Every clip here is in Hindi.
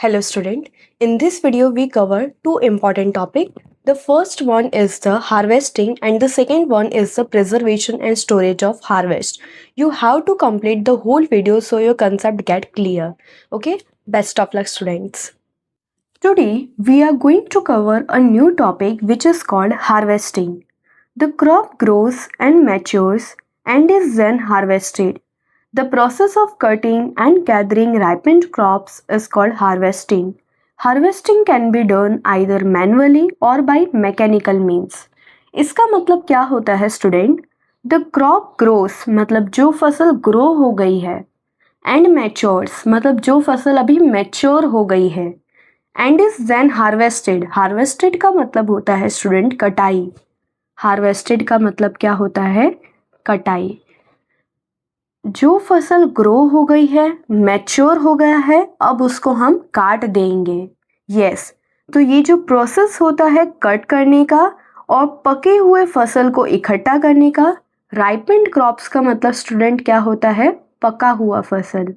Hello student, in this video we cover two important topics. The first one is the harvesting and the second one is the preservation and storage of harvest. You have to complete the whole video so your concept get clear. Okay, best of luck students. Today we are going to cover a new topic which is called harvesting. The crop grows and matures and is then harvested. The process of cutting and gathering ripened crops is called harvesting. Harvesting can be done either manually or by mechanical means. इसका मतलब क्या होता है स्टूडेंट? The crop grows मतलब जो फसल ग्रो हो गई है and matures मतलब जो फसल अभी मैच्योर हो गई है and is then harvested. Harvested का मतलब होता है स्टूडेंट कटाई. Harvested का मतलब क्या होता है? कटाई. जो फसल ग्रो हो गई है, मैच्योर हो गया है, अब उसको हम काट देंगे. यस, तो ये जो प्रोसेस होता है कट करने का और पके हुए फसल को इकट्ठा करने का. राइपेंड क्रॉप्स का मतलब स्टूडेंट क्या होता है? पका हुआ फसल.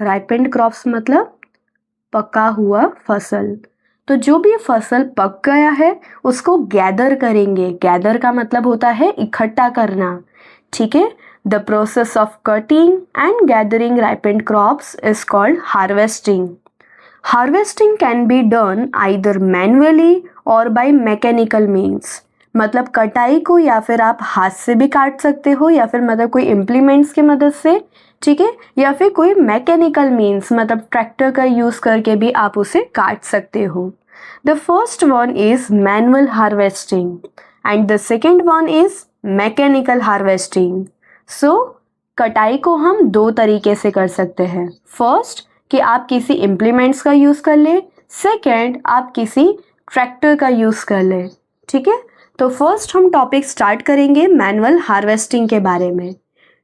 राइपेंड क्रॉप्स मतलब पका हुआ फसल. तो जो भी फसल पक गया है उसको गैदर करेंगे. गैदर का मतलब होता है इकट्ठा करना. ठीक है. The process of cutting and gathering ripened crops is called harvesting. Harvesting can be done either manually or by mechanical means. मतलब कटाई को या फिर आप हाथ से भी काट सकते हो या फिर मतलब कोई इम्प्लीमेंट्स की मदद से. ठीक है. या फिर कोई मैकेनिकल मीन्स मतलब ट्रैक्टर का यूज़ करके भी आप उसे काट सकते हो. The first one is manual harvesting and the second one is mechanical harvesting. सो कटाई को हम दो तरीके से कर सकते हैं. फर्स्ट कि आप किसी इम्प्लीमेंट्स का यूज़ कर लें. सेकेंड आप किसी ट्रैक्टर का यूज़ कर लें. ठीक है. तो फर्स्ट हम टॉपिक स्टार्ट करेंगे मैनुअल हार्वेस्टिंग के बारे में.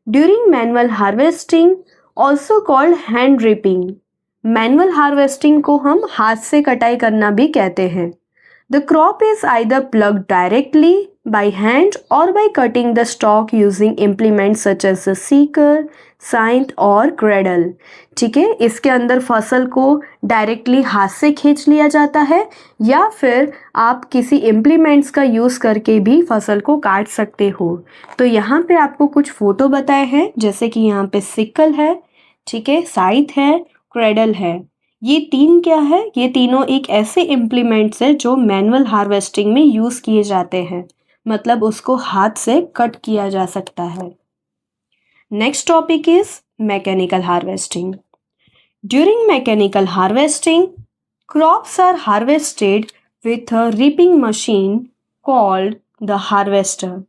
During manual harvesting also called hand reaping. Manual harvesting को हम हाथ से कटाई करना भी कहते हैं. The crop is either plucked directly by hand or by cutting the stalk using implements such as the seeker, scythe और cradle. ठीक है. इसके अंदर फसल को डायरेक्टली हाथ से खींच लिया जाता है या फिर आप किसी इम्प्लीमेंट्स का यूज़ करके भी फसल को काट सकते हो. तो यहाँ पे आपको कुछ फोटो बताए हैं जैसे कि यहाँ पे सिकल है. ठीक है. साइथ है, क्रेडल है. ये तीन क्या है? ये तीनों एक ऐसे इम्प्लीमेंट्स है जो मैनुअल हार्वेस्टिंग में यूज़ किए जाते हैं. मतलब उसको हाथ से कट किया जा सकता है. Next topic is mechanical harvesting. During mechanical harvesting crops are harvested with a reaping machine called the harvester.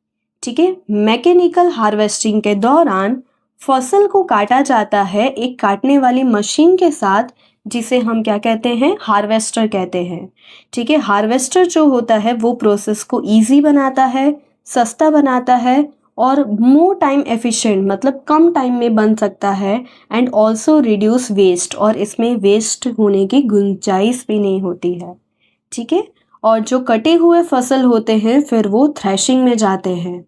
ठीक है. मैकेनिकल हार्वेस्टिंग के दौरान फसल को काटा जाता है एक काटने वाली मशीन के साथ जिसे हम क्या कहते हैं? हार्वेस्टर कहते हैं. ठीक है. हार्वेस्टर जो होता है वो प्रोसेस को इजी बनाता है, सस्ता बनाता है और मोर टाइम एफिशिएंट मतलब कम टाइम में बन सकता है एंड ऑल्सो रिड्यूस वेस्ट और इसमें वेस्ट होने की गुंजाइश भी नहीं होती है. ठीक है. और जो कटे हुए फसल होते हैं फिर वो थ्रेशिंग में जाते हैं.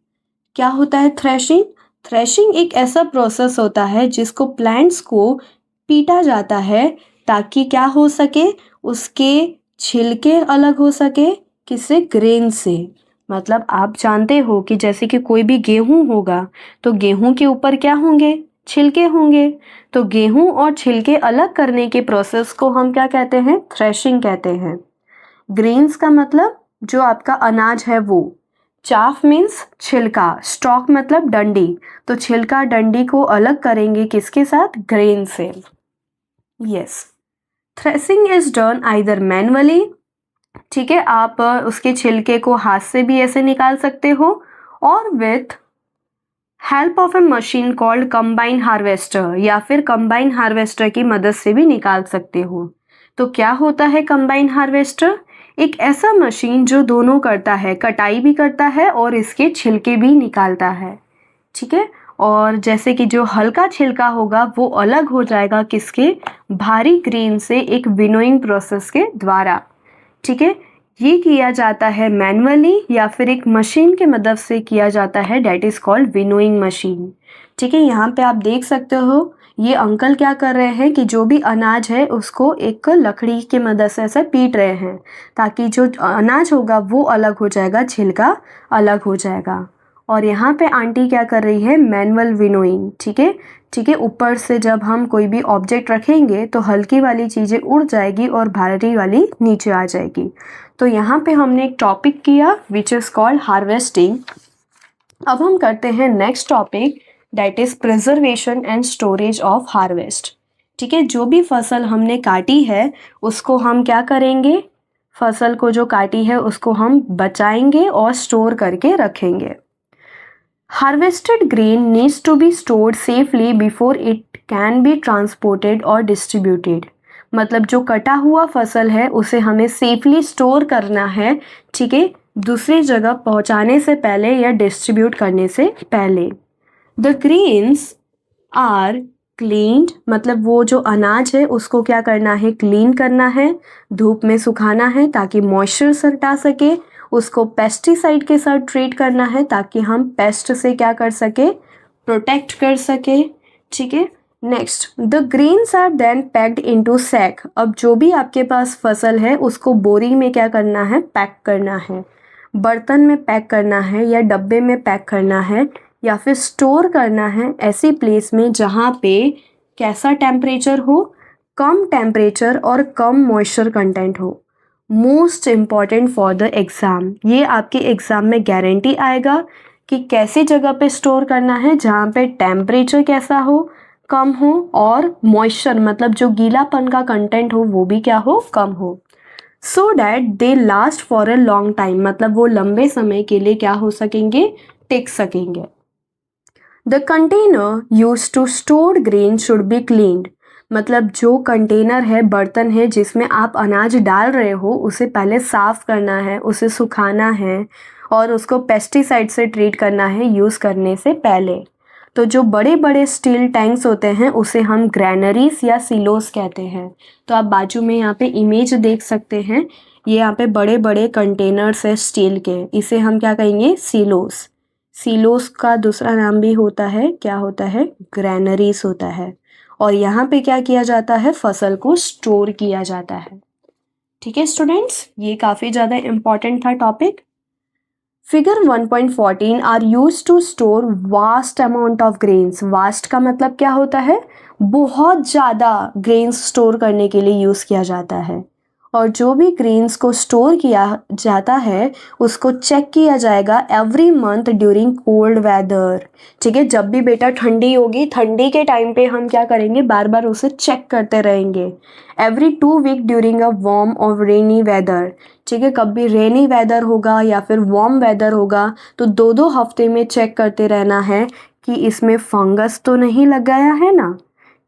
क्या होता है थ्रेशिंग? थ्रेशिंग एक ऐसा प्रोसेस होता है जिसको प्लांट्स को पीटा जाता है ताकि क्या हो सके? उसके छिलके अलग हो सके. किससे? ग्रेन से. मतलब आप जानते हो कि जैसे कि कोई भी गेहूं होगा तो गेहूं के ऊपर क्या होंगे? छिलके होंगे. तो गेहूं और छिलके अलग करने के प्रोसेस को हम क्या कहते हैं? थ्रेशिंग कहते हैं. ग्रेन्स का मतलब जो आपका अनाज है वो. चाफ मीन्स छिलका. स्टॉक मतलब डंडी. तो छिलका डंडी को अलग करेंगे किसके साथ? ग्रेन से. Yes. Threshing is done either manually. ठीक है. आप उसके छिलके को हाथ से भी ऐसे निकाल सकते हो और with help of A machine called combine harvester या फिर कंबाइन हार्वेस्टर की मदद से भी निकाल सकते हो. तो क्या होता है कंबाइन हार्वेस्टर? एक ऐसा मशीन जो दोनों करता है, कटाई भी करता है और इसके छिलके भी निकालता है. ठीक है. और जैसे कि जो हल्का छिलका होगा वो अलग हो जाएगा किसके? भारी ग्रेन से एक विनोइंग प्रोसेस के द्वारा. ठीक है. ये किया जाता है मैनुअली या फिर एक मशीन के मदद से किया जाता है that is called winnowing machine. ठीक है. यहाँ पे आप देख सकते हो ये अंकल क्या कर रहे हैं कि जो भी अनाज है उसको एक लकड़ी की मदद से ऐसे पीट रहे हैं, ताकि जो अनाज होगा वो अलग हो जाएगा, छिलका अलग हो जाएगा। और यहाँ पे आंटी क्या कर रही है, मैनुअल विनोइंग। ठीक है, ठीक है। ऊपर से जब हम कोई भी ऑब्जेक्ट रखेंगे तो हल्की वाली चीज़ें उड़ जाएगी और भारी वाली नीचे आ जाएगी। तो यहाँ पे हमने एक टॉपिक किया विच इज़ कॉल्ड हार्वेस्टिंग। अब हम करते हैं next topic, that is preservation and storage of harvest. ठीक है, जो भी फसल हमने काटी है उसको हम क्या करेंगे, फसल को जो काटी है उसको हम बचाएंगे और स्टोर करके रखेंगे। Harvested grain needs to be stored safely before it can be transported or distributed. मतलब जो कटा हुआ फसल है उसे हमें सेफली स्टोर करना है, ठीक है, दूसरी जगह पहुंचाने से पहले या डिस्ट्रीब्यूट करने से पहले। द ग्रेन्स आर क्लीन्ड, मतलब वो जो अनाज है उसको क्या करना है, क्लीन करना है, धूप में सुखाना है ताकि मॉइस्चर हटा सके, उसको पेस्टिसाइड के साथ ट्रीट करना है ताकि हम पेस्ट से क्या कर सके, प्रोटेक्ट कर सके। ठीक है, next, the grains are then packed into sack. अब जो भी आपके पास फसल है उसको बोरी में क्या करना है, पैक करना है, बर्तन में पैक करना है या डब्बे में पैक करना है या फिर स्टोर करना है ऐसी प्लेस में जहाँ पे कैसा टेम्परेचर हो, कम टेम्परेचर और कम मॉइस्चर कंटेंट हो। Most important for the exam, ये आपके एग्ज़ाम में गारंटी आएगा कि कैसी जगह पे स्टोर करना है जहाँ पे टेम्परेचर कैसा हो, कम हो, और मॉइस्चर मतलब जो गीलापन का कंटेंट हो वो भी क्या हो, कम हो, so that they last for a long time, मतलब वो लंबे समय के लिए क्या हो सकेंगे, टिक सकेंगे। The container use to store grain should be cleaned, मतलब जो कंटेनर है, बर्तन है जिसमें आप अनाज डाल रहे हो उसे पहले साफ़ करना है, उसे सुखाना है और उसको पेस्टिसाइड से ट्रीट करना है यूज़ करने से पहले। तो जो बड़े बड़े स्टील टैंक्स होते हैं उसे हम ग्रैनरीज या सिलोस कहते हैं। तो आप बाजू में यहाँ पे इमेज देख सकते हैं, ये यहाँ पे बड़े बड़े कंटेनर्स है स्टील के, इसे हम क्या कहेंगे, सिलोस। सिलोस का दूसरा नाम भी होता है, क्या होता है, ग्रैनरीज होता है। और यहाँ पे क्या किया जाता है, फसल को स्टोर किया जाता है। ठीक है स्टूडेंट्स, ये काफ़ी ज़्यादा इम्पॉर्टेंट था topic. Figure 1.14 are use to store vast amount of grains. Vast का मतलब क्या होता है, बहुत ज़्यादा ग्रेन्स स्टोर करने के लिए यूज़ किया जाता है। और जो भी ग्रेन्स को स्टोर किया जाता है उसको चेक किया जाएगा every month during cold weather. ठीक है, जब भी बेटा ठंडी होगी, ठंडी के टाइम पे हम क्या करेंगे, बार बार उसे चेक करते रहेंगे। Every 2 week during a warm और रेनी वेदर। ठीक है, कभी रेनी वेदर होगा या फिर वार्म वेदर होगा तो 2-2 हफ्ते में चेक करते रहना है कि इसमें फंगस तो नहीं लग गया है ना,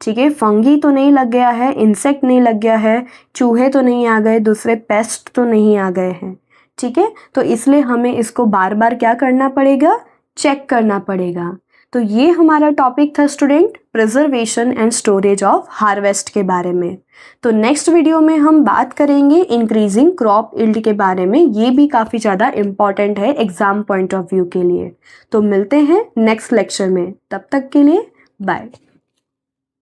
ठीक है, फंगी तो नहीं लग गया है, इंसेक्ट नहीं लग गया है, चूहे तो नहीं आ गए, दूसरे पेस्ट तो नहीं आ गए हैं। ठीक है, तो इसलिए हमें इसको बार बार क्या करना पड़ेगा, चेक करना पड़ेगा। तो ये हमारा टॉपिक था student, preservation and storage of harvest के बारे में। तो नेक्स्ट वीडियो में हम बात करेंगे इंक्रीजिंग क्रॉप यील्ड के बारे में, ये भी काफ़ी ज़्यादा इम्पॉर्टेंट है एग्जाम पॉइंट ऑफ व्यू के लिए। तो मिलते हैं नेक्स्ट लेक्चर में, तब तक के लिए बाय।